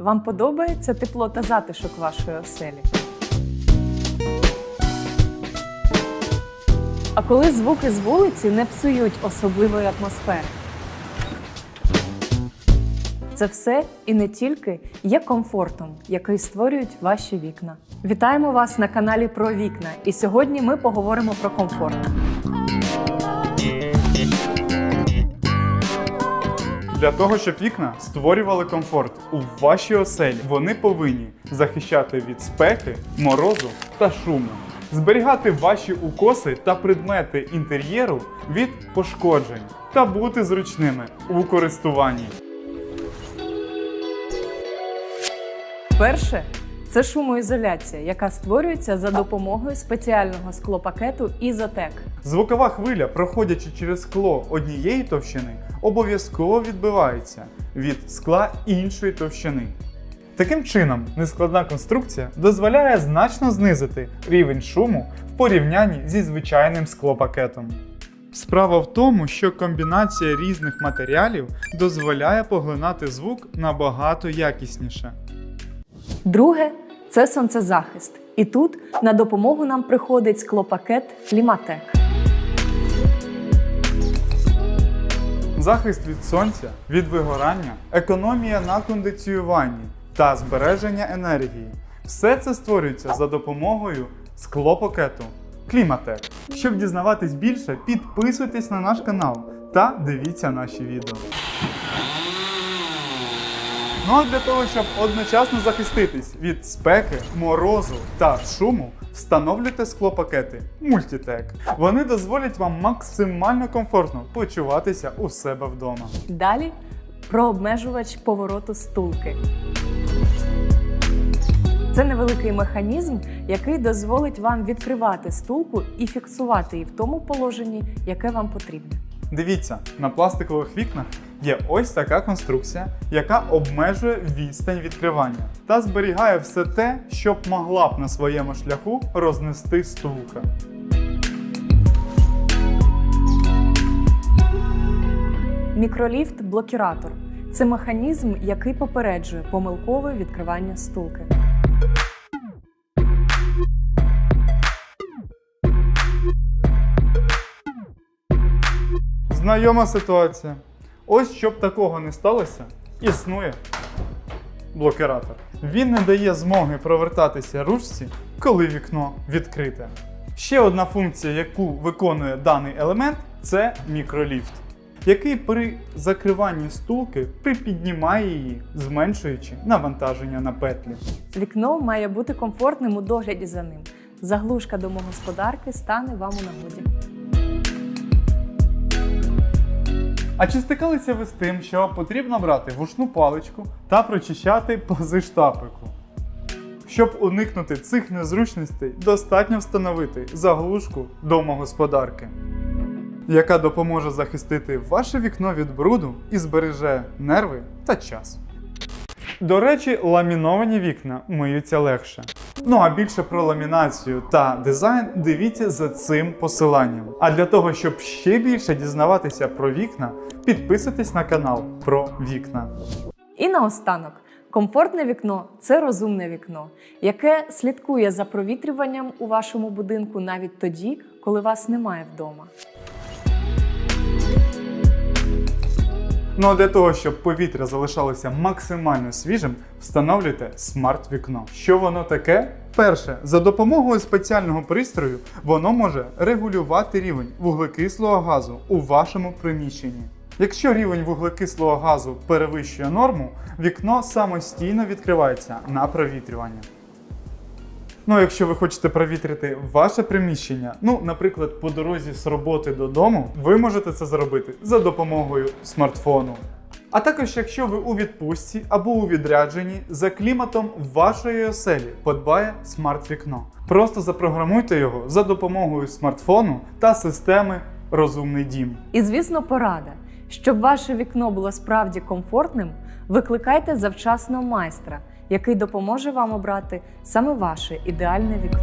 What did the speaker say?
Вам подобається тепло та затишок вашої оселі? А коли звуки з вулиці не псують особливої атмосфери? Це все і не тільки є комфортом, який створюють ваші вікна. Вітаємо вас на каналі про вікна, і сьогодні ми поговоримо про комфорт. Для того, щоб вікна створювали комфорт у вашій оселі, вони повинні захищати від спеки, морозу та шуму, зберігати ваші укоси та предмети інтер'єру від пошкоджень та бути зручними у користуванні. Перше – це шумоізоляція, яка створюється за допомогою спеціального склопакету Ізотек. Звукова хвиля, проходячи через скло однієї товщини, обов'язково відбивається від скла іншої товщини. Таким чином, нескладна конструкція дозволяє значно знизити рівень шуму в порівнянні зі звичайним склопакетом. Справа в тому, що комбінація різних матеріалів дозволяє поглинати звук набагато якісніше. Друге – це сонцезахист. І тут на допомогу нам приходить склопакет Кліматек. Захист від сонця, від вигорання, економія на кондиціюванні та збереження енергії – все це створюється за допомогою склопакету Кліматек. Щоб дізнаватись більше, підписуйтесь на наш канал та дивіться наші відео. Ну а для того, щоб одночасно захиститись від спеки, морозу та шуму, встановлюйте склопакети Multitec. Вони дозволять вам максимально комфортно почуватися у себе вдома. Далі про обмежувач повороту стулки. Це невеликий механізм, який дозволить вам відкривати стулку і фіксувати її в тому положенні, яке вам потрібне. Дивіться, на пластикових вікнах є ось така конструкція, яка обмежує відстань відкривання та зберігає все те, що б могла б на своєму шляху рознести стулка. Мікроліфт-блокіратор – це механізм, який попереджує помилкове відкривання стулки. Знайома ситуація. Ось щоб такого не сталося, існує блокіратор. Він не дає змоги провертатися ручці, коли вікно відкрите. Ще одна функція, яку виконує даний елемент, це мікроліфт, який при закриванні стулки припіднімає її, зменшуючи навантаження на петлі. Вікно має бути комфортним у догляді за ним. Заглушка домогосподарки стане вам у нагоді. А чи стикалися ви з тим, що потрібно брати вушну паличку та прочищати пази штапику? Щоб уникнути цих незручностей, достатньо встановити заглушку домогосподарки, яка допоможе захистити ваше вікно від бруду і збереже нерви та час. До речі, ламіновані вікна миються легше. Ну а більше про ламінацію та дизайн дивіться за цим посиланням. А для того, щоб ще більше дізнаватися про вікна, підписуйтесь на канал про вікна. І наостанок, комфортне вікно – це розумне вікно, яке слідкує за провітрюванням у вашому будинку навіть тоді, коли вас немає вдома. Ну а для того, щоб повітря залишалося максимально свіжим, встановлюйте смарт-вікно. Що воно таке? Перше, за допомогою спеціального пристрою воно може регулювати рівень вуглекислого газу у вашому приміщенні. Якщо рівень вуглекислого газу перевищує норму, вікно самостійно відкривається на провітрювання. Ну, якщо ви хочете провітрити ваше приміщення, наприклад, по дорозі з роботи додому, ви можете це зробити за допомогою смартфону. А також, якщо ви у відпустці або у відрядженні, за кліматом вашої оселі подбає смарт-вікно. Просто запрограмуйте його за допомогою смартфону та системи «Розумний дім». І, звісно, порада. Щоб ваше вікно було справді комфортним, викликайте завчасно майстра, який допоможе вам обрати саме ваше ідеальне вікно.